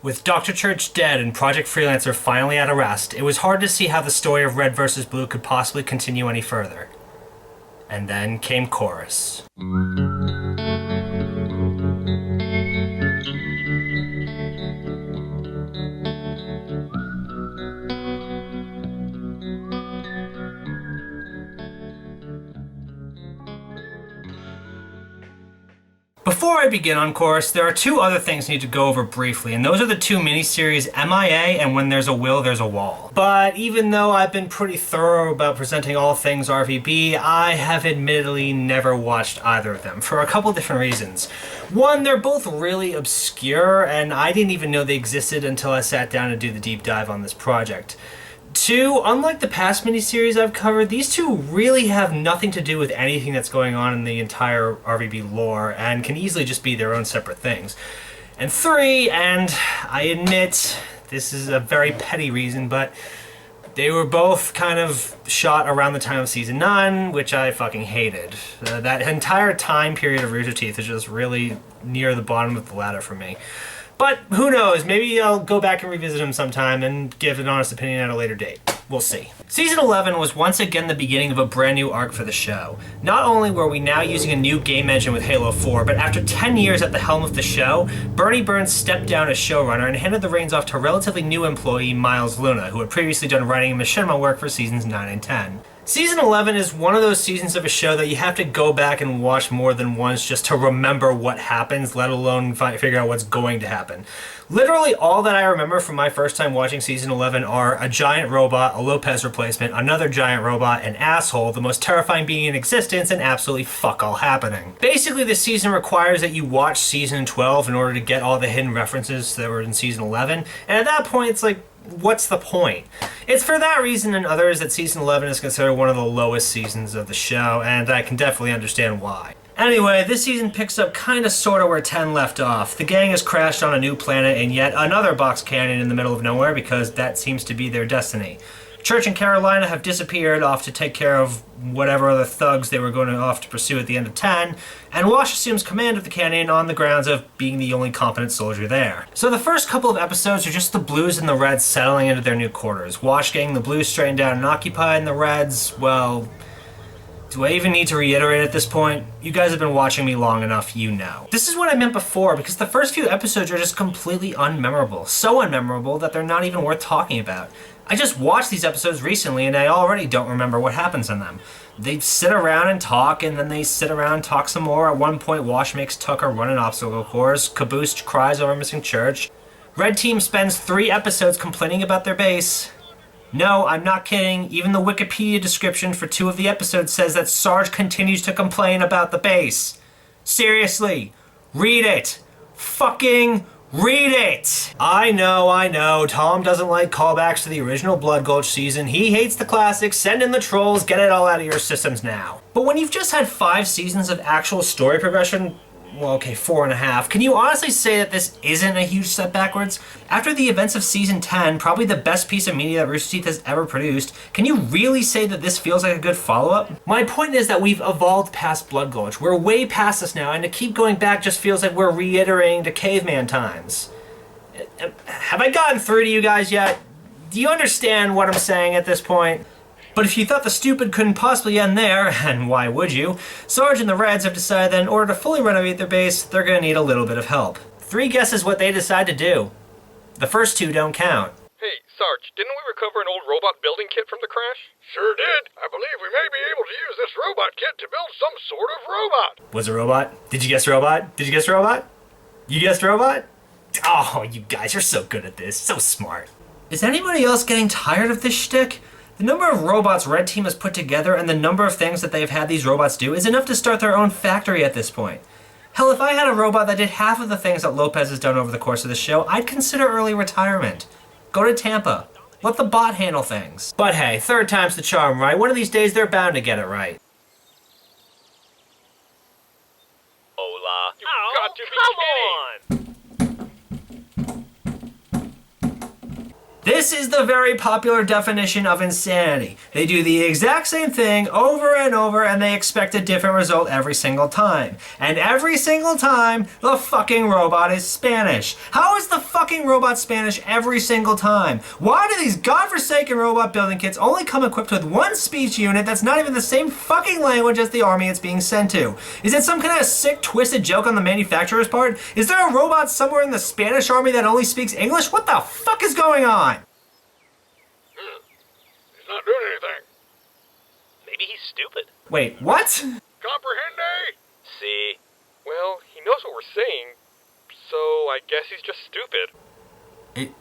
With Dr. Church dead and Project Freelancer finally at a rest, it was hard to see how the story of Red vs. Blue could possibly continue any further. And then came Chorus. Before I begin on Chorus, there are two other things I need to go over briefly, and those are the two miniseries MIA and When There's a Will, There's a Wall. But even though I've been pretty thorough about presenting all things RvB, I have admittedly never watched either of them, for a couple different reasons. One, they're both really obscure, and I didn't even know they existed until I sat down to do the deep dive on this project. Two, unlike the past miniseries I've covered, these two really have nothing to do with anything that's going on in the entire RvB lore and can easily just be their own separate things. And three, and I admit this is a very petty reason, but they were both kind of shot around the time of Season 9, which I fucking hated. That entire time period of Rooster Teeth is just really near the bottom of the ladder for me. But who knows, maybe I'll go back and revisit him sometime and give an honest opinion at a later date. We'll see. Season 11 was once again the beginning of a brand new arc for the show. Not only were we now using a new game engine with Halo 4, but after 10 years at the helm of the show, Burnie Burns stepped down as showrunner and handed the reins off to relatively new employee Miles Luna, who had previously done writing and machinima work for seasons 9 and 10. Season 11 is one of those seasons of a show that you have to go back and watch more than once just to remember what happens, let alone figure out what's going to happen. Literally all that I remember from my first time watching Season 11 are a giant robot, a Lopez replacement, another giant robot, an asshole, the most terrifying being in existence, and absolutely fuck all happening. Basically, this season requires that you watch Season 12 in order to get all the hidden references that were in Season 11, and at that point it's like, what's the point? It's for that reason and others that Season 11 is considered one of the lowest seasons of the show, and I can definitely understand why. Anyway, this season picks up kinda sorta where 10 left off. The gang has crashed on a new planet in yet another box canyon in the middle of nowhere because that seems to be their destiny. Church and Carolina have disappeared off to take care of whatever other thugs they were going off to pursue at the end of 10, and Wash assumes command of the canyon on the grounds of being the only competent soldier there. So the first couple of episodes are just the Blues and the Reds settling into their new quarters. Wash getting the Blues straightened out and occupied, and the Reds, well, do I even need to reiterate at this point? You guys have been watching me long enough, you know. This is what I meant before, because the first few episodes are just completely unmemorable. So unmemorable that they're not even worth talking about. I just watched these episodes recently and I already don't remember what happens in them. They sit around and talk, and then they sit around and talk some more. At one point, Wash makes Tucker run an obstacle course. Caboose cries over missing Church. Red Team spends 3 episodes complaining about their base. No, I'm not kidding. Even the Wikipedia description for 2 of the episodes says that Sarge continues to complain about the base. Seriously, read it. Fucking read it! I know, Tom doesn't like callbacks to the original Blood Gulch season. He hates the classics. Send in the trolls, get it all out of your systems now. But when you've just had 5 seasons of actual story progression, well, okay, 4.5, can you honestly say that this isn't a huge step backwards? After the events of Season 10, probably the best piece of media that Rooster Teeth has ever produced, can you really say that this feels like a good follow-up? My point is that we've evolved past Blood Gulch. We're way past this now, and to keep going back just feels like we're reiterating to caveman times. Have I gotten through to you guys yet? Do you understand what I'm saying at this point? But if you thought the stupid couldn't possibly end there, and why would you, Sarge and the Reds have decided that in order to fully renovate their base, they're going to need a little bit of help. 3 guesses what they decide to do. The first 2 don't count. Hey, Sarge, didn't we recover an old robot building kit from the crash? Sure did. I believe we may be able to use this robot kit to build some sort of robot. Was it robot? Did you guess robot? Did you guess robot? You guessed robot? Oh, you guys are so good at this. So smart. Is anybody else getting tired of this shtick? The number of robots Red Team has put together and the number of things that they've had these robots do is enough to start their own factory at this point. Hell, if I had a robot that did half of the things that Lopez has done over the course of the show, I'd consider early retirement. Go to Tampa. Let the bot handle things. But hey, 3rd time's the charm, right? One of these days they're bound to get it right. Hola. You've got to be kidding! This is the very popular definition of insanity. They do the exact same thing over and over and they expect a different result every single time. And every single time, the fucking robot is Spanish. How is the fucking robot Spanish every single time? Why do these godforsaken robot building kits only come equipped with one speech unit that's not even the same fucking language as the army it's being sent to? Is it some kind of sick, twisted joke on the manufacturer's part? Is there a robot somewhere in the Spanish army that only speaks English? What the fuck is going on? He's not doing anything. Maybe he's stupid. Wait, what? Comprehende? See? Well, he knows what we're saying, so I guess he's just stupid.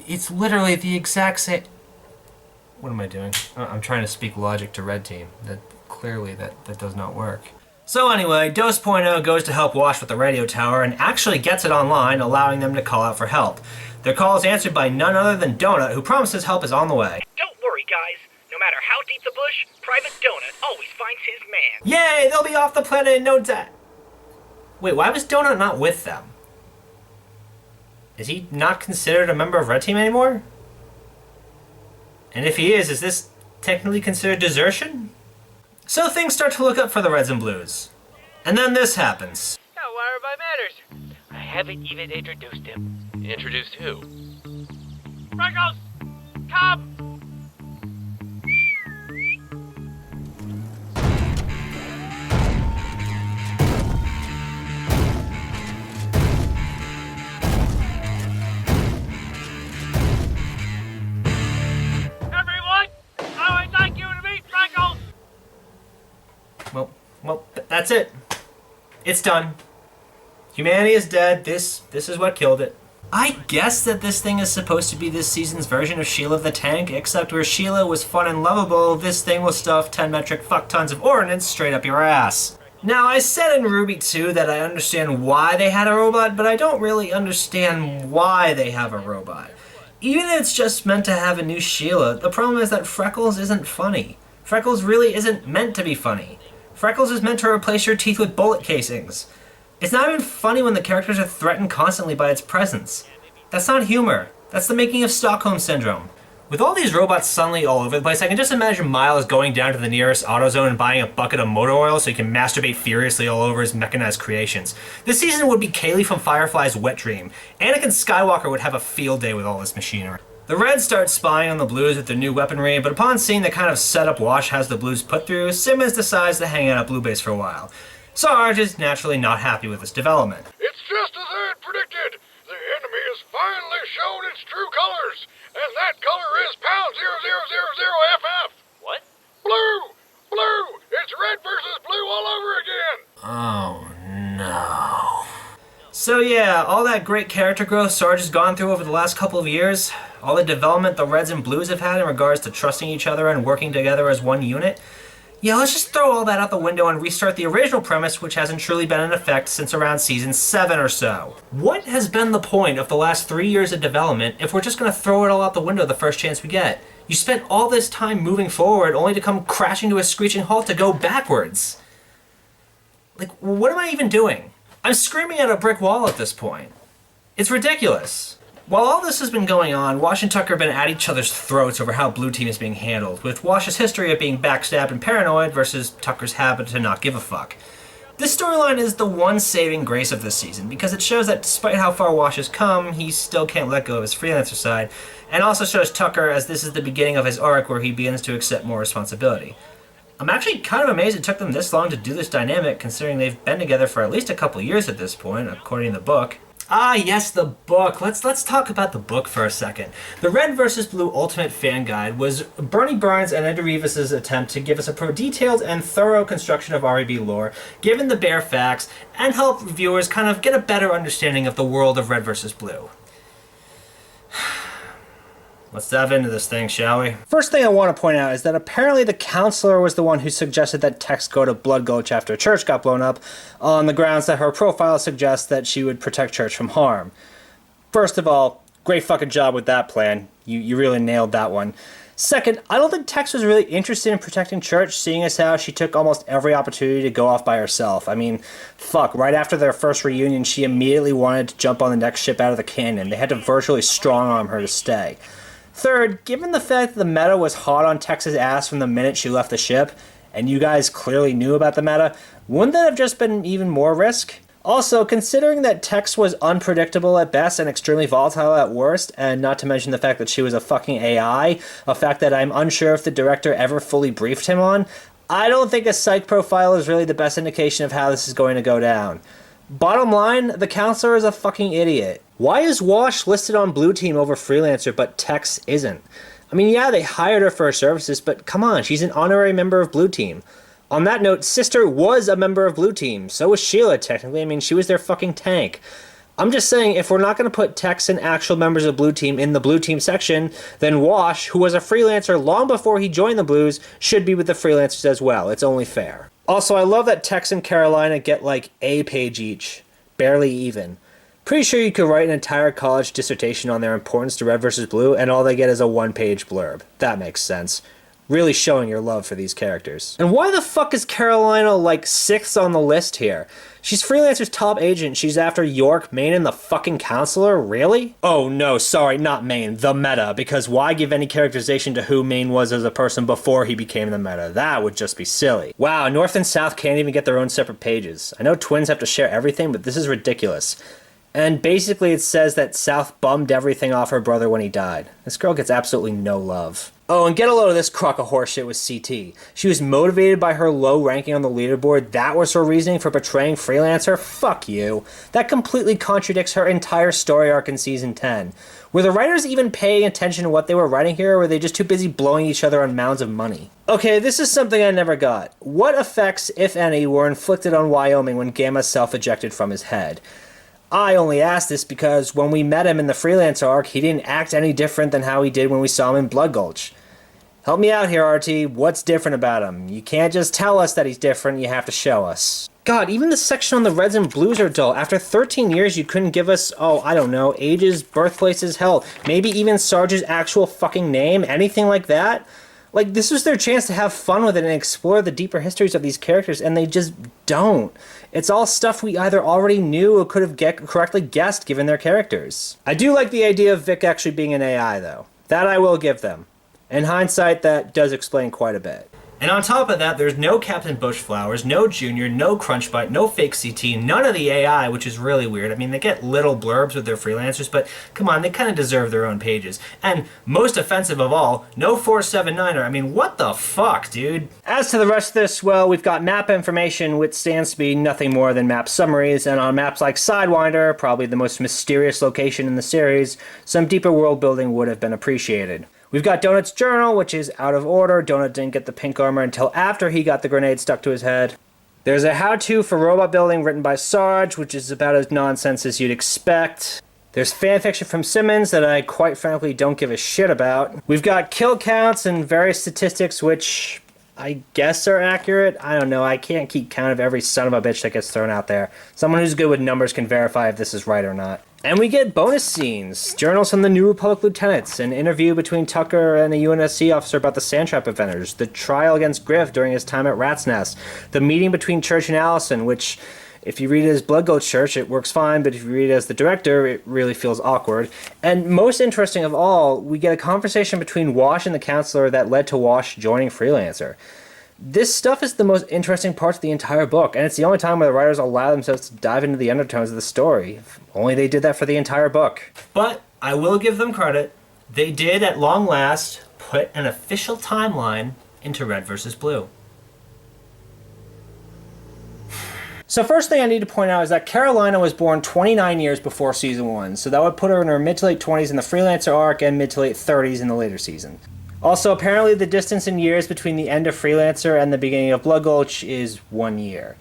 It's literally the exact same... What am I doing? I'm trying to speak logic to Red Team. Clearly that does not work. So anyway, Dos.0 goes to help Wash with the radio tower and actually gets it online, allowing them to call out for help. Their call is answered by none other than Donut, who promises help is on the way. Don't worry, guys. No matter how deep the bush, Private Donut always finds his man. Yay, they'll be off the planet in no time. Wait, why was Donut not with them? Is he not considered a member of Red Team anymore? And if he is this technically considered desertion? So things start to look up for the Reds and Blues. And then this happens. Now, why are my manners? I haven't even introduced him. Introduced who? Freckles! Come! Everyone, I would like you to meet Freckles! Well, that's it. It's done. Humanity is dead. This is what killed it. I guess that this thing is supposed to be this season's version of Sheila the Tank, except where Sheila was fun and lovable, this thing will stuff 10 metric fuck tons of ordnance straight up your ass. Now, I said in RvB 2 that I understand why they had a robot, but I don't really understand why they have a robot. Even if it's just meant to have a new Sheila, the problem is that Freckles isn't funny. Freckles really isn't meant to be funny. Freckles is meant to replace your teeth with bullet casings. It's not even funny when the characters are threatened constantly by its presence. That's not humor. That's the making of Stockholm Syndrome. With all these robots suddenly all over the place, I can just imagine Miles going down to the nearest AutoZone and buying a bucket of motor oil so he can masturbate furiously all over his mechanized creations. This season would be Kaylee from Firefly's wet dream. Anakin Skywalker would have a field day with all this machinery. The Reds start spying on the Blues with their new weaponry, but upon seeing the kind of setup Wash has the Blues put through, Simmons decides to hang out at Blue Base for a while. Sarge is naturally not happy with this development. It's just as I had predicted. The enemy has finally shown its true colors, and that color is pound 0000FF. What? Blue! Blue! It's red versus blue all over again! Oh no. So yeah, all that great character growth Sarge has gone through over the last couple of years, all the development the Reds and Blues have had in regards to trusting each other and working together as one unit, yeah, let's just throw all that out the window and restart the original premise, which hasn't truly been in effect since around season 7 or so. What has been the point of the last 3 years of development if we're just going to throw it all out the window the first chance we get? You spent all this time moving forward only to come crashing to a screeching halt to go backwards. Like, what am I even doing? I'm screaming at a brick wall at this point. It's ridiculous. While all this has been going on, Wash and Tucker have been at each other's throats over how Blue Team is being handled, with Wash's history of being backstabbed and paranoid versus Tucker's habit to not give a fuck. This storyline is the one saving grace of this season, because it shows that despite how far Wash has come, he still can't let go of his freelancer side, and also shows Tucker as this is the beginning of his arc where he begins to accept more responsibility. I'm actually kind of amazed it took them this long to do this dynamic, considering they've been together for at least a couple years at this point, according to the book. Ah, yes, the book. Let's talk about the book for a second. The Red vs. Blue Ultimate Fan Guide was Burnie Burns and Ed Revis's attempt to give us a detailed and thorough construction of RvB lore, given the bare facts, and help viewers kind of get a better understanding of the world of Red vs. Blue. Let's dive into this thing, shall we? First thing I want to point out is that apparently the counselor was the one who suggested that Tex go to Blood Gulch after Church got blown up, on the grounds that her profile suggests that she would protect Church from harm. First of all, great fucking job with that plan. You really nailed that one. Second, I don't think Tex was really interested in protecting Church, seeing as how she took almost every opportunity to go off by herself. I mean, fuck, right after their first reunion, she immediately wanted to jump on the next ship out of the canyon. They had to virtually strong-arm her to stay. Third, given the fact that the meta was hot on Tex's ass from the minute she left the ship, and you guys clearly knew about the meta, wouldn't that have just been even more risk? Also, considering that Tex was unpredictable at best and extremely volatile at worst, and not to mention the fact that she was a fucking AI, a fact that I'm unsure if the director ever fully briefed him on, I don't think a psych profile is really the best indication of how this is going to go down. Bottom line, the counselor is a fucking idiot. Why is Wash listed on Blue Team over Freelancer, but Tex isn't? I mean, yeah, they hired her for her services, but come on, she's an honorary member of Blue Team. On that note, Sister was a member of Blue Team. So was Sheila, technically. I mean, she was their fucking tank. I'm just saying, if we're not going to put Tex and actual members of Blue Team in the Blue Team section, then Wash, who was a freelancer long before he joined the Blues, should be with the freelancers as well. It's only fair. Also, I love that Tex and Carolina get like a page each. Barely even. Pretty sure you could write an entire college dissertation on their importance to Red versus Blue, and all they get is a one-page blurb. That makes sense. Really showing your love for these characters. And why the fuck is Carolina like 6th on the list here? She's Freelancer's top agent. She's after York, Maine, and the fucking counselor? Really? Oh no, sorry, not Maine. The meta. Because why give any characterization to who Maine was as a person before he became the meta? That would just be silly. Wow, North and South can't even get their own separate pages. I know twins have to share everything, but this is ridiculous. And basically it says that South bummed everything off her brother when he died. This girl gets absolutely no love. Oh, and get a load of this crock of horseshit with CT. She was motivated by her low ranking on the leaderboard. That was her reasoning for betraying Freelancer? Fuck you. That completely contradicts her entire story arc in Season 10. Were the writers even paying attention to what they were writing here, or were they just too busy blowing each other on mounds of money? Okay, this is something I never got. What effects, if any, were inflicted on Wyoming when Gamma self-ejected from his head? I only ask this because when we met him in the Freelancer arc, he didn't act any different than how he did when we saw him in Blood Gulch. Help me out here, RT. What's different about him? You can't just tell us that he's different, you have to show us. God, even the section on the Reds and Blues are dull. After 13 years, you couldn't give us, oh, I don't know, ages, birthplaces, hell, maybe even Sarge's actual fucking name, anything like that? Like, this was their chance to have fun with it and explore the deeper histories of these characters, and they just don't. It's all stuff we either already knew or could have correctly guessed given their characters. I do like the idea of Vic actually being an AI, though. That I will give them. In hindsight, that does explain quite a bit. And on top of that, there's no Captain Bushflowers, no Junior, no Crunchbite, no fake CT, none of the AI, which is really weird. I mean, they get little blurbs with their freelancers, but come on, they kind of deserve their own pages. And most offensive of all, no 479er. I mean, what the fuck, dude? As to the rest of this, well, we've got map information, which stands to be nothing more than map summaries, and on maps like Sidewinder, probably the most mysterious location in the series, some deeper world building would have been appreciated. We've got Donut's journal, which is out of order. Donut didn't get the pink armor until after he got the grenade stuck to his head. There's a how-to for robot building written by Sarge, which is about as nonsense as you'd expect. There's fanfiction from Simmons that I quite frankly don't give a shit about. We've got kill counts and various statistics, which I guess are accurate. I don't know. I can't keep count of every son of a bitch that gets thrown out there. Someone who's good with numbers can verify if this is right or not. And we get bonus scenes, journals from the New Republic lieutenants, an interview between Tucker and a UNSC officer about the Sandtrap offenders, the trial against Grif during his time at Rat's Nest, the meeting between Church and Allison, which, if you read it as Blood Gulch Church, it works fine, but if you read it as the director, it really feels awkward. And most interesting of all, we get a conversation between Wash and the counselor that led to Wash joining Freelancer. This stuff is the most interesting parts of the entire book, and it's the only time where the writers allow themselves to dive into the undertones of the story. If only they did that for the entire book. But I will give them credit. They did, at long last, put an official timeline into Red vs. Blue. So first thing I need to point out is that Carolina was born 29 years before Season 1, so that would put her in her mid to late 20s in the Freelancer arc and mid to late 30s in the later season. Also, apparently the distance in years between the end of Freelancer and the beginning of Blood Gulch is 1 year.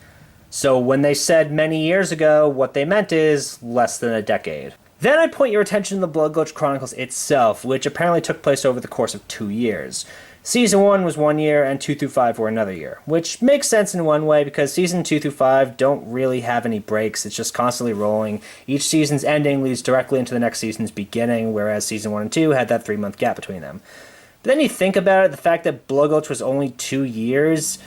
So when they said many years ago, what they meant is less than a decade. Then I point your attention to the Blood Gulch Chronicles itself, which apparently took place over the course of 2 years. Season 1 was 1 year, and 2 through 5 were another year, which makes sense in one way because Season 2 through 5 don't really have any breaks, it's just constantly rolling. Each season's ending leads directly into the next season's beginning, whereas Season 1 and 2 had that 3-month gap between them. But then you think about it, the fact that Blood Gulch was only 2 years,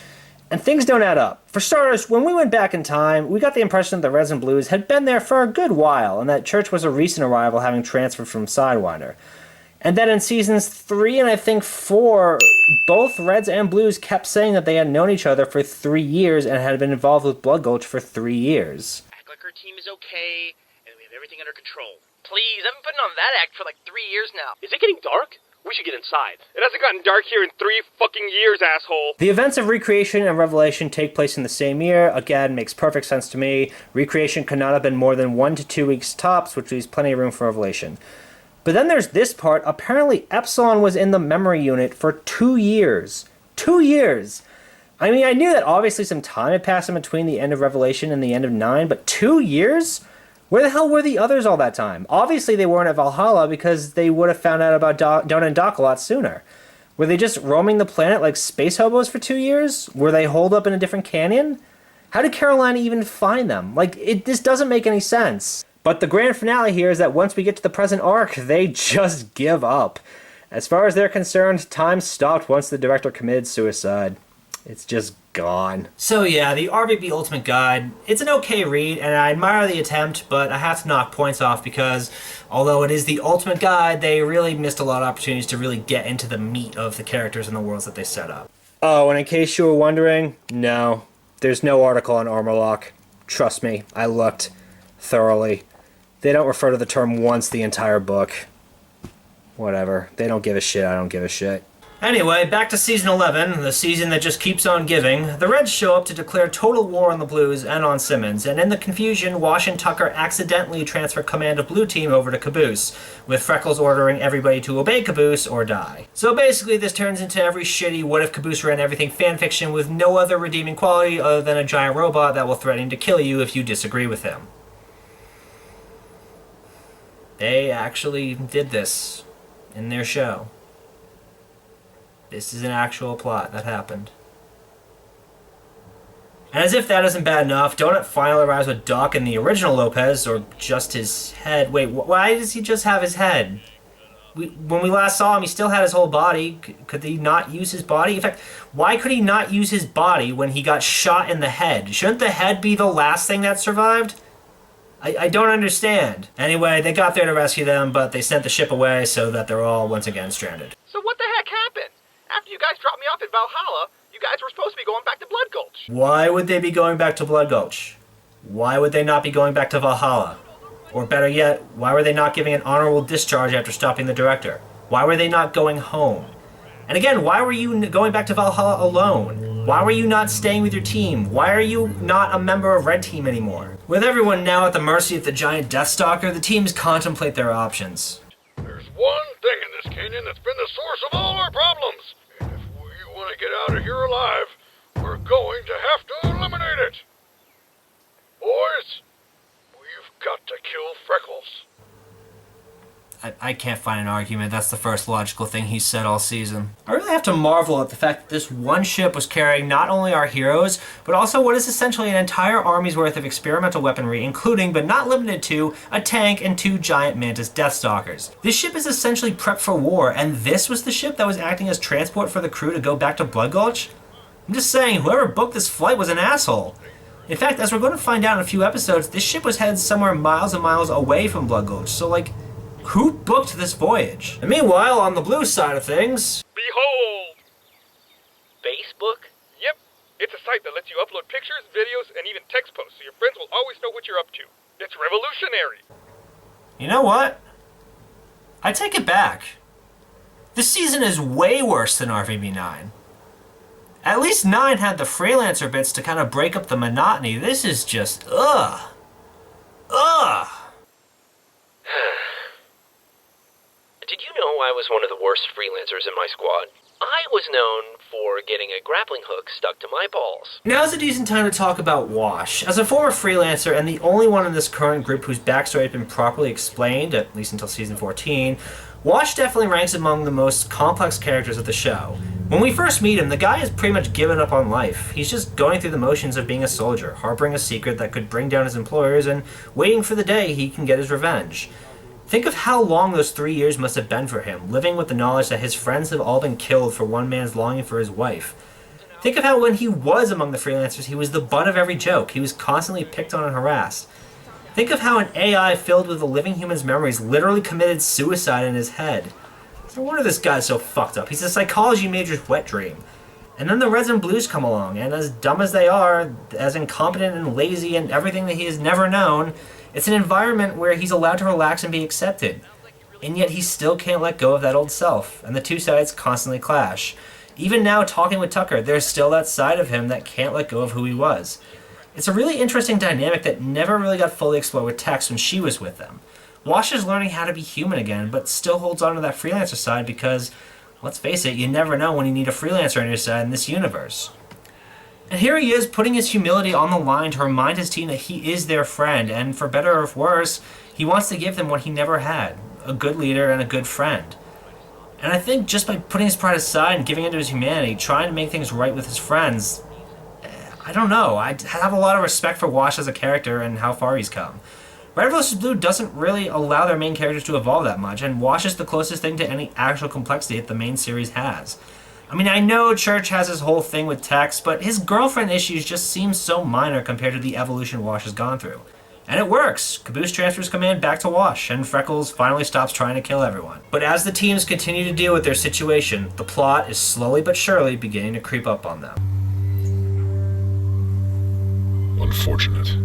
and things don't add up. For starters, when we went back in time, we got the impression that the Reds and Blues had been there for a good while, and that Church was a recent arrival having transferred from Sidewinder. And then in seasons 3 and I think 4, both Reds and Blues kept saying that they had known each other for 3 years and had been involved with Blood Gulch for 3 years. Act like our team is okay, and we have everything under control. Please, I've been putting on that act for like 3 years now. Is it getting dark? We should get inside. It hasn't gotten dark here in 3 fucking years, asshole. The events of Recreation and Revelation take place in the same year. Again, makes perfect sense to me. Recreation could not have been more than 1 to 2 weeks tops, which leaves plenty of room for Revelation. But then there's this part. Apparently, Epsilon was in the memory unit for 2 years. 2 years! I mean, I knew that obviously some time had passed in between the end of Revelation and the end of 9, but 2 years? Where the hell were the others all that time? Obviously, they weren't at Valhalla because they would have found out about Donut and Doc a lot sooner. Were they just roaming the planet like space hobos for 2 years? Were they holed up in a different canyon? How did Carolina even find them? This doesn't make any sense. But the grand finale here is that once we get to the present arc, they just give up. As far as they're concerned, time stopped once the director committed suicide. It's just gone. So yeah, the RvB Ultimate Guide, it's an okay read, and I admire the attempt, but I have to knock points off because although it is the Ultimate Guide, they really missed a lot of opportunities to really get into the meat of the characters and the worlds that they set up. Oh, and in case you were wondering, no, there's no article on Armorlock. Trust me, I looked thoroughly. They don't refer to the term once the entire book. Whatever. They don't give a shit, I don't give a shit. Anyway, back to Season 11, the season that just keeps on giving. The Reds show up to declare total war on the Blues and on Simmons, and in the confusion, Wash and Tucker accidentally transfer command of Blue Team over to Caboose, with Freckles ordering everybody to obey Caboose or die. So basically, this turns into every shitty what if Caboose ran everything fanfiction with no other redeeming quality other than a giant robot that will threaten to kill you if you disagree with him. They actually did this in their show. This is an actual plot that happened. And as if that isn't bad enough, Donut finally arrives with Doc and the original Lopez, or just his head. Wait, why does he just have his head? When we last saw him, he still had his whole body. Could he not use his body? In fact, why could he not use his body when he got shot in the head? Shouldn't the head be the last thing that survived? I don't understand. Anyway, they got there to rescue them, but they sent the ship away so that they're all once again stranded. So what the heck happened? After you guys dropped me off at Valhalla, you guys were supposed to be going back to Blood Gulch. Why would they be going back to Blood Gulch? Why would they not be going back to Valhalla? Or better yet, why were they not giving an honorable discharge after stopping the director? Why were they not going home? And again, why were you going back to Valhalla alone? Why were you not staying with your team? Why are you not a member of Red Team anymore? With everyone now at the mercy of the giant Deathstalker, the teams contemplate their options. There's one thing in this canyon that's been the source of all our problems. And if we want to get out of here alive, we're going to have to eliminate it. Boys, we've got to kill Freckles. I can't find an argument. That's the first logical thing he's said all season. I really have to marvel at the fact that this one ship was carrying not only our heroes, but also what is essentially an entire army's worth of experimental weaponry, including, but not limited to, a tank and 2 giant Mantis Deathstalkers. This ship is essentially prepped for war, and this was the ship that was acting as transport for the crew to go back to Blood Gulch? I'm just saying, whoever booked this flight was an asshole. In fact, as we're going to find out in a few episodes, this ship was headed somewhere miles and miles away from Blood Gulch, so who booked this voyage? And meanwhile, on the blue side of things... Behold! Facebook? Yep, it's a site that lets you upload pictures, videos, and even text posts so your friends will always know what you're up to. It's revolutionary! You know what? I take it back. This season is way worse than RvB 9. At least 9 had the freelancer bits to kind of break up the monotony. This is just, ugh. Ugh. Did you know I was one of the worst freelancers in my squad? I was known for getting a grappling hook stuck to my balls. Now's a decent time to talk about Wash. As a former freelancer and the only one in this current group whose backstory has been properly explained, at least until season 14, Wash definitely ranks among the most complex characters of the show. When we first meet him, the guy has pretty much given up on life. He's just going through the motions of being a soldier, harboring a secret that could bring down his employers, and waiting for the day he can get his revenge. Think of how long those 3 years must have been for him, living with the knowledge that his friends have all been killed for one man's longing for his wife. Think of how when he was among the freelancers, he was the butt of every joke. He was constantly picked on and harassed. Think of how an AI filled with a living human's memories literally committed suicide in his head. No wonder this guy's so fucked up. He's a psychology major's wet dream. And then the Reds and Blues come along, and as dumb as they are, as incompetent and lazy and everything that he has never known, it's an environment where he's allowed to relax and be accepted. And yet he still can't let go of that old self, and the two sides constantly clash. Even now, talking with Tucker, there's still that side of him that can't let go of who he was. It's a really interesting dynamic that never really got fully explored with Tex when she was with them. Wash is learning how to be human again, but still holds on to that freelancer side because, let's face it, you never know when you need a freelancer on your side in this universe. And here he is, putting his humility on the line to remind his team that he is their friend, and for better or for worse, he wants to give them what he never had, a good leader and a good friend. And I think just by putting his pride aside and giving into his humanity, trying to make things right with his friends, I don't know, I have a lot of respect for Wash as a character and how far he's come. Red vs. Blue doesn't really allow their main characters to evolve that much, and Wash is the closest thing to any actual complexity that the main series has. I mean, I know Church has his whole thing with Tex, but his girlfriend issues just seem so minor compared to the evolution Wash has gone through. And it works. Caboose transfers command back to Wash, and Freckles finally stops trying to kill everyone. But as the teams continue to deal with their situation, the plot is slowly but surely beginning to creep up on them. Unfortunate.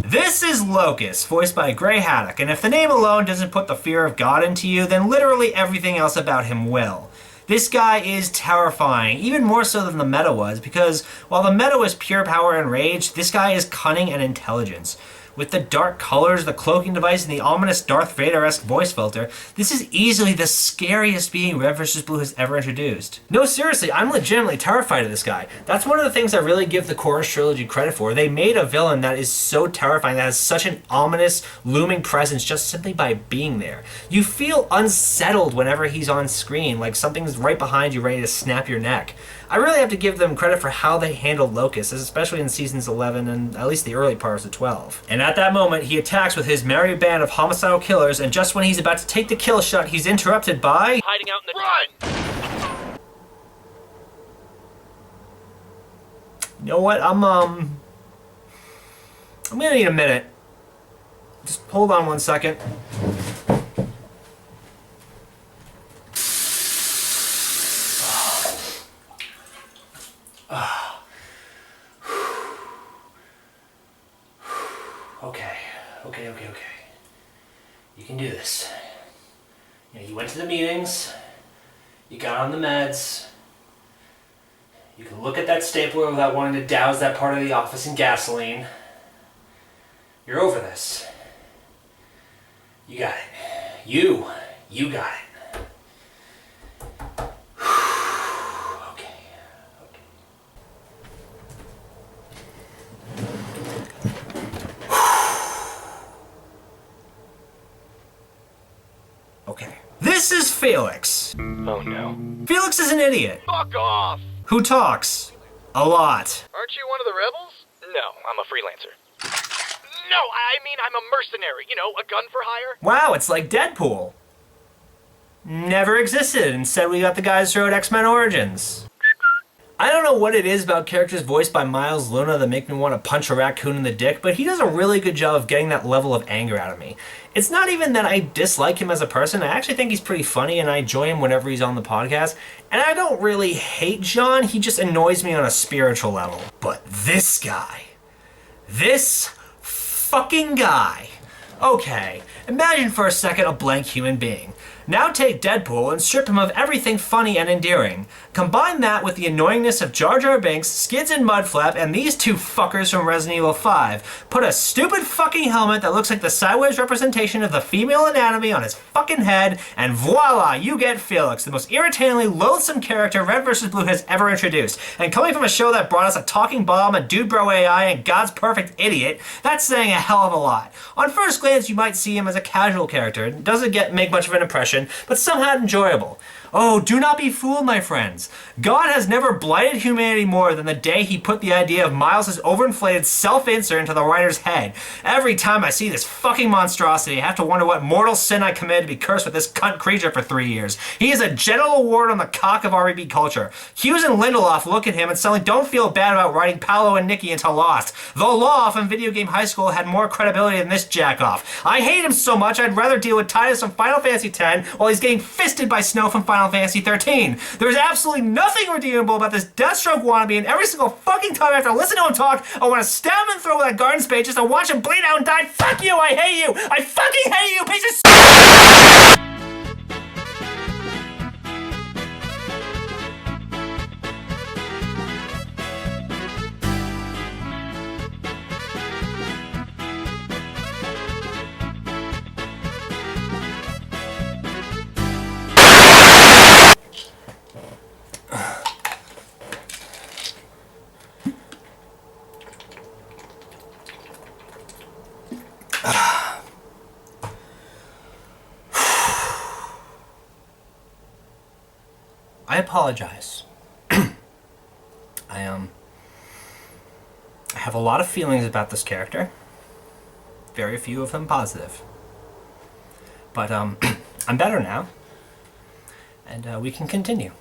This is Locust, voiced by Gray Haddock, and if the name alone doesn't put the fear of God into you, then literally everything else about him will. This guy is terrifying, even more so than the meta was, because while the meta was pure power and rage, this guy is cunning and intelligence. With the dark colors, the cloaking device, and the ominous Darth Vader-esque voice filter, this is easily the scariest being Red vs. Blue has ever introduced. No, seriously, I'm legitimately terrified of this guy. That's one of the things I really give the Chorus trilogy credit for. They made a villain that is so terrifying, that has such an ominous, looming presence just simply by being there. You feel unsettled whenever he's on screen, like something's right behind you ready to snap your neck. I really have to give them credit for how they handled Locust, especially in seasons 11 and at least the early parts of 12. And at that moment, he attacks with his merry band of homicidal killers, and just when he's about to take the kill shot, he's interrupted by... Hiding out in the... Run! You know what, I'm gonna need a minute. Just hold on 1 second. Okay. You can do this. You know, you went to the meetings, you got on the meds, you can look at that stapler without wanting to douse that part of the office in gasoline. You're over this. You got it. You got it. Okay. This is Felix. Oh no. Felix is an idiot. Fuck off! Who talks a lot. Aren't you one of the rebels? No, I'm a freelancer. No, I mean I'm a mercenary. You know, a gun for hire. Wow, it's like Deadpool. Never existed. Instead, we got the guys who wrote X-Men Origins. I don't know what it is about characters voiced by Miles Luna that make me want to punch a raccoon in the dick, but he does a really good job of getting that level of anger out of me. It's not even that I dislike him as a person. I actually think he's pretty funny, and I enjoy him whenever he's on the podcast. And I don't really hate John, he just annoys me on a spiritual level. But this guy, this fucking guy. Okay, imagine for a second a blank human being. Now take Deadpool and strip him of everything funny and endearing. Combine that with the annoyingness of Jar Jar Binks, Skids and Mudflap, and these two fuckers from Resident Evil 5. Put a stupid fucking helmet that looks like the sideways representation of the female anatomy on his fucking head, and voila, you get Felix, the most irritatingly loathsome character Red vs. Blue has ever introduced. And coming from a show that brought us a talking bomb, a dude bro AI, and God's perfect idiot, that's saying a hell of a lot. On first glance, you might see him as a casual character. It doesn't make much of an impression, but somehow enjoyable. Oh, do not be fooled, my friends. God has never blighted humanity more than the day he put the idea of Miles' overinflated self-insert into the writer's head. Every time I see this fucking monstrosity, I have to wonder what mortal sin I committed to be cursed with this cunt creature for 3 years. He is a genital award on the cock of RvB culture. Hughes and Lindelof look at him and suddenly don't feel bad about writing Paolo and Nikki into Lost. Though Loft in Video Game High School had more credibility than this jackoff. I hate him so much I'd rather deal with Titus from Final Fantasy X while he's getting fisted by Snow from Final Fantasy XIII. There's absolutely nothing redeemable about this Deathstroke wannabe, and every single fucking time I have to listen to him talk, I want to stab him and throw with that garden spade just to watch him bleed out and die. Fuck you! I hate you! I fucking hate you, piece of I apologize. I have a lot of feelings about this character. Very few of them positive. But I'm better now. And we can continue.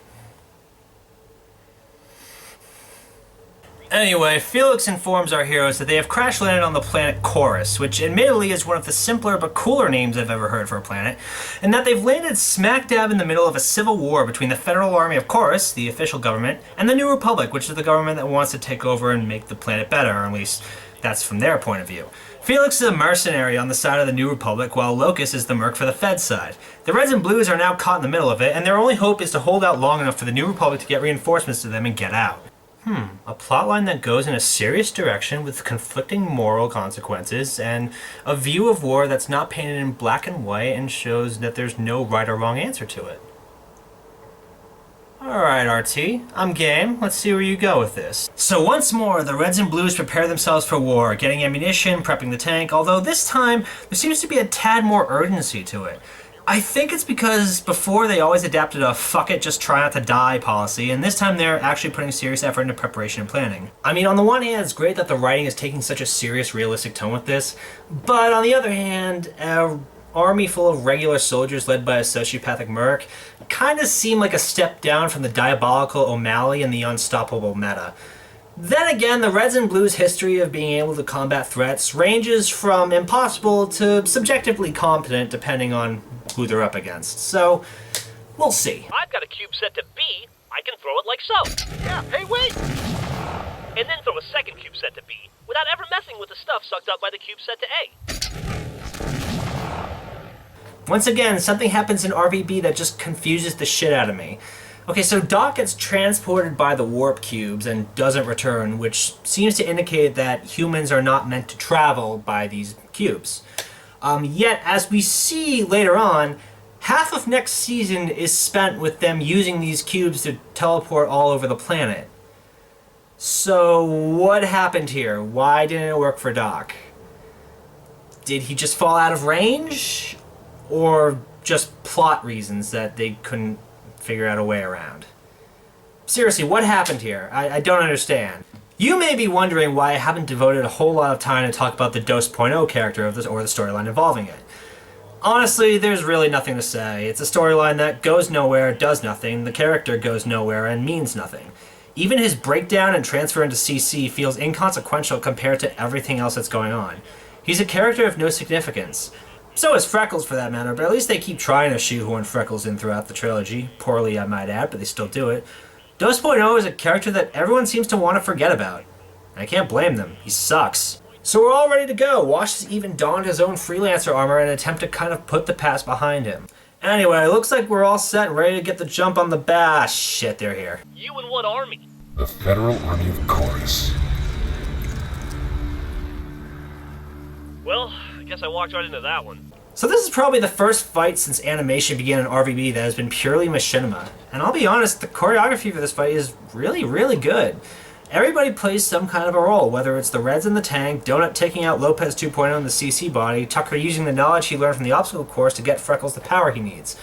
Anyway, Felix informs our heroes that they have crash landed on the planet Chorus, which admittedly is one of the simpler but cooler names I've ever heard for a planet, and that they've landed smack dab in the middle of a civil war between the Federal Army of Chorus, the official government, and the New Republic, which is the government that wants to take over and make the planet better, or at least that's from their point of view. Felix is a mercenary on the side of the New Republic, while Locus is the merc for the Fed side. The Reds and Blues are now caught in the middle of it, and their only hope is to hold out long enough for the New Republic to get reinforcements to them and get out. A plotline that goes in a serious direction with conflicting moral consequences and a view of war that's not painted in black and white and shows that there's no right or wrong answer to it. Alright, RT, I'm game. Let's see where you go with this. So once more, the Reds and Blues prepare themselves for war, getting ammunition, prepping the tank, although this time there seems to be a tad more urgency to it. I think it's because before they always adapted a fuck it, just try not to die policy, and this time they're actually putting serious effort into preparation and planning. I mean, on the one hand, it's great that the writing is taking such a serious, realistic tone with this, but on the other hand, an army full of regular soldiers led by a sociopathic merc kind of seem like a step down from the diabolical O'Malley and the unstoppable Meta. Then again, the Reds and Blues' history of being able to combat threats ranges from impossible to subjectively competent depending on who they're up against. So, we'll see. I've got a cube set to B. I can throw it like so. Yeah, hey, wait! And then throw a second cube set to B without ever messing with the stuff sucked up by the cube set to A. Once again, something happens in RvB that just confuses the shit out of me. Okay, so Doc gets transported by the warp cubes and doesn't return, which seems to indicate that humans are not meant to travel by these cubes. Yet, as we see later on, half of next season is spent with them using these cubes to teleport all over the planet. So, what happened here? Why didn't it work for Doc? Did he just fall out of range? Or just plot reasons that they couldn't figure out a way around? Seriously, what happened here? I don't understand. You may be wondering why I haven't devoted a whole lot of time to talk about the DOS.0 character of this or the storyline involving it. Honestly, there's really nothing to say. It's a storyline that goes nowhere, does nothing, the character goes nowhere, and means nothing. Even his breakdown and transfer into CC feels inconsequential compared to everything else that's going on. He's a character of no significance. So is Freckles, for that matter, but at least they keep trying to shoehorn Freckles in throughout the trilogy. Poorly, I might add, but they still do it. DOS.0 is a character that everyone seems to want to forget about. I can't blame them. He sucks. So we're all ready to go. Wash has even donned his own freelancer armor in an attempt to kind of put the past behind him. Anyway, looks like we're all set and ready to get the jump on the bash. Shit, they're here. You and what army? The Federal Army of Chorus. Well, I guess I walked right into that one. So this is probably the first fight since animation began in RvB that has been purely machinima. And I'll be honest, the choreography for this fight is really, really good. Everybody plays some kind of a role, whether it's the Reds in the tank, Donut taking out Lopez 2.0 in the CC body, Tucker using the knowledge he learned from the obstacle course to get Freckles the power he needs.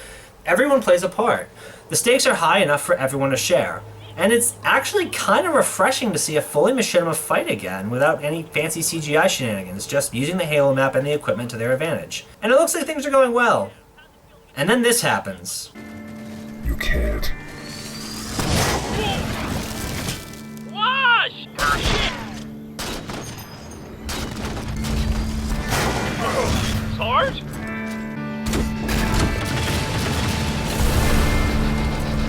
Everyone plays a part. The stakes are high enough for everyone to share. And it's actually kind of refreshing to see a fully machinima fight again without any fancy CGI shenanigans, just using the Halo map and the equipment to their advantage. And it looks like things are going well. And then this happens. You can't. Wash! Shit! Sarge?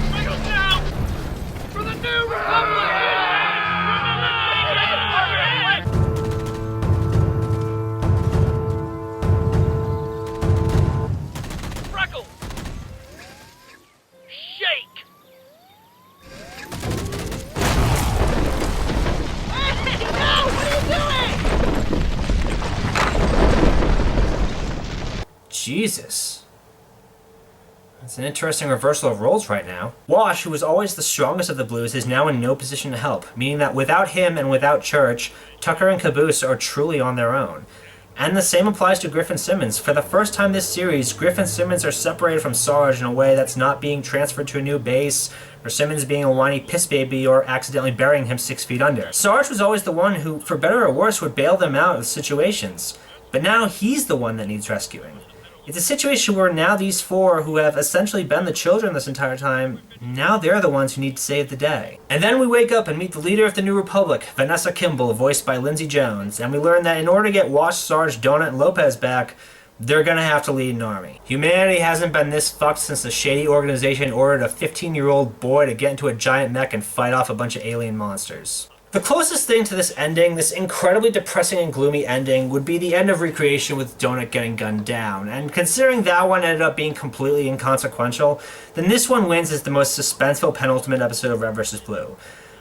Freckles down! For the new Republic! Freckles! Shake! Hey, no! What are you doing? Jesus. It's an interesting reversal of roles right now. Wash, who was always the strongest of the Blues, is now in no position to help, meaning that without him and without Church, Tucker and Caboose are truly on their own. And the same applies to Grif and Simmons. For the first time this series, Grif and Simmons are separated from Sarge in a way that's not being transferred to a new base, or Simmons being a whiny piss baby or accidentally burying him 6 feet under. Sarge was always the one who, for better or worse, would bail them out of situations. But now he's the one that needs rescuing. It's a situation where now these four, who have essentially been the children this entire time, now they're the ones who need to save the day. And then we wake up and meet the leader of the New Republic, Vanessa Kimball, voiced by Lindsay Jones, and we learn that in order to get Wash, Sarge, Donut, and Lopez back, they're gonna have to lead an army. Humanity hasn't been this fucked since the shady organization ordered a 15-year-old boy to get into a giant mech and fight off a bunch of alien monsters. The closest thing to this ending, this incredibly depressing and gloomy ending, would be the end of Recreation with Donut getting gunned down. And considering that one ended up being completely inconsequential, then this one wins as the most suspenseful penultimate episode of Red vs. Blue.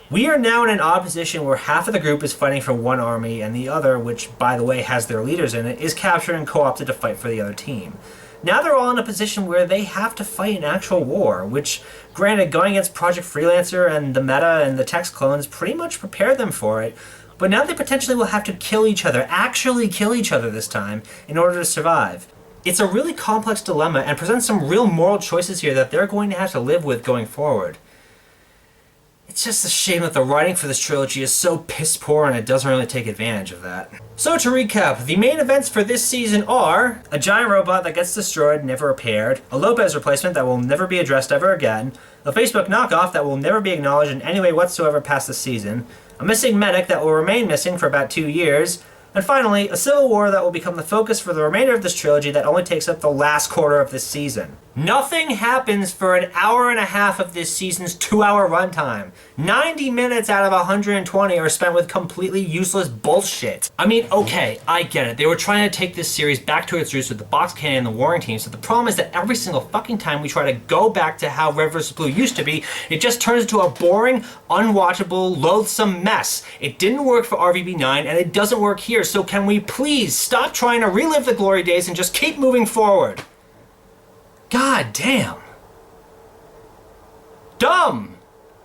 We are now in an odd position where half of the group is fighting for one army, and the other, which by the way has their leaders in it, is captured and co-opted to fight for the other team. Now they're all in a position where they have to fight an actual war, which, granted, going against Project Freelancer and the meta and the text clones pretty much prepared them for it, but now they potentially will have to kill each other, actually kill each other this time, in order to survive. It's a really complex dilemma and presents some real moral choices here that they're going to have to live with going forward. It's just a shame that the writing for this trilogy is so piss poor and it doesn't really take advantage of that. So to recap, the main events for this season are a giant robot that gets destroyed, never repaired, a Lopez replacement that will never be addressed ever again, a Facebook knockoff that will never be acknowledged in any way whatsoever past this season, a missing medic that will remain missing for about 2 years, and finally, a civil war that will become the focus for the remainder of this trilogy that only takes up the last quarter of this season. Nothing happens for an hour and a half of this season's 2-hour runtime. 90 minutes out of 120 are spent with completely useless bullshit. I mean, okay, I get it. They were trying to take this series back to its roots with the box cannon and the warring team, so the problem is that every single fucking time we try to go back to how Red vs. Blue used to be, it just turns into a boring, unwatchable, loathsome mess. It didn't work for RvB 9, and it doesn't work here, so can we please stop trying to relive the glory days and just keep moving forward? God damn. Dumb!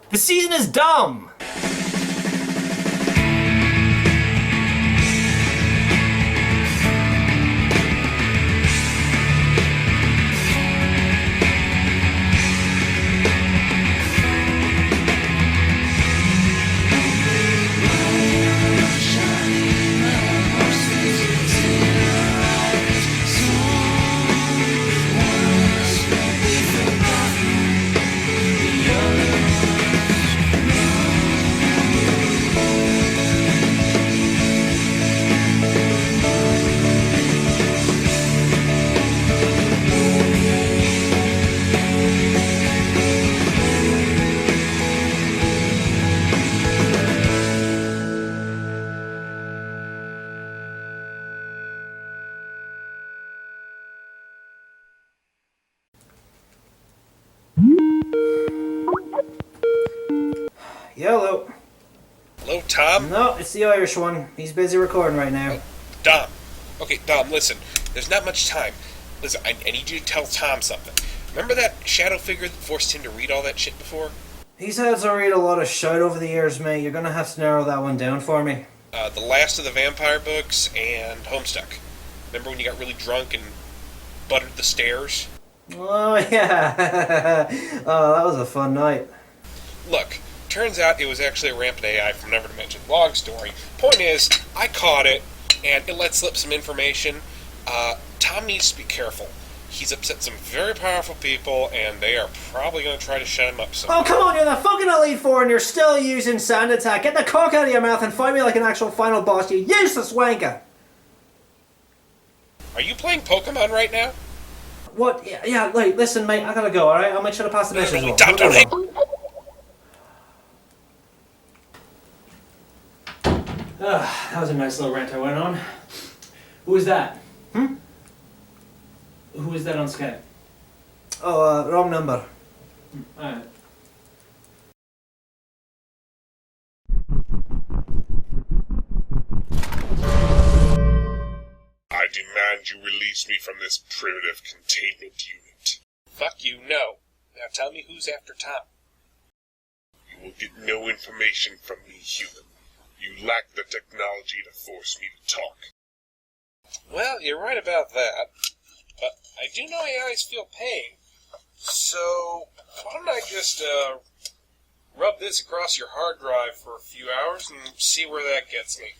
The season is dumb! Hello. Hello, Tom? No, it's the Irish one. He's busy recording right now. Dom. Okay, Dom, listen. There's not much time. Listen, I need you to tell Tom something. Remember that shadow figure that forced him to read all that shit before? He's had to read a lot of shit over the years, mate. You're gonna have to narrow that one down for me. The Last of the Vampire books and Homestuck. Remember when you got really drunk and buttered the stairs? Oh, yeah. Oh, that was a fun night. Look, turns out it was actually a rampant AI from Never Dimension. Long story. Point is, I caught it, and it let slip some information. Tom needs to be careful. He's upset some very powerful people, and they are probably going to try to shut him up soon. Oh, come on, you're the fucking Elite Four and you're still using Sand Attack. Get the cock out of your mouth and fight me like an actual final boss, you useless wanker. Are you playing Pokemon right now? What? Yeah, wait, listen, mate, I gotta go, alright? I'll make sure to pass the message along. Don't. That was a nice little rant I went on. Who was that? Who was that on Skype? Oh, wrong number. Alright. I demand you release me from this primitive containment unit. Fuck you, no. Now tell me who's after Tom. You will get no information from me, human. You lack the technology to force me to talk. Well, you're right about that. But I do know AIs feel pain. So, why don't I just, rub this across your hard drive for a few hours and see where that gets me.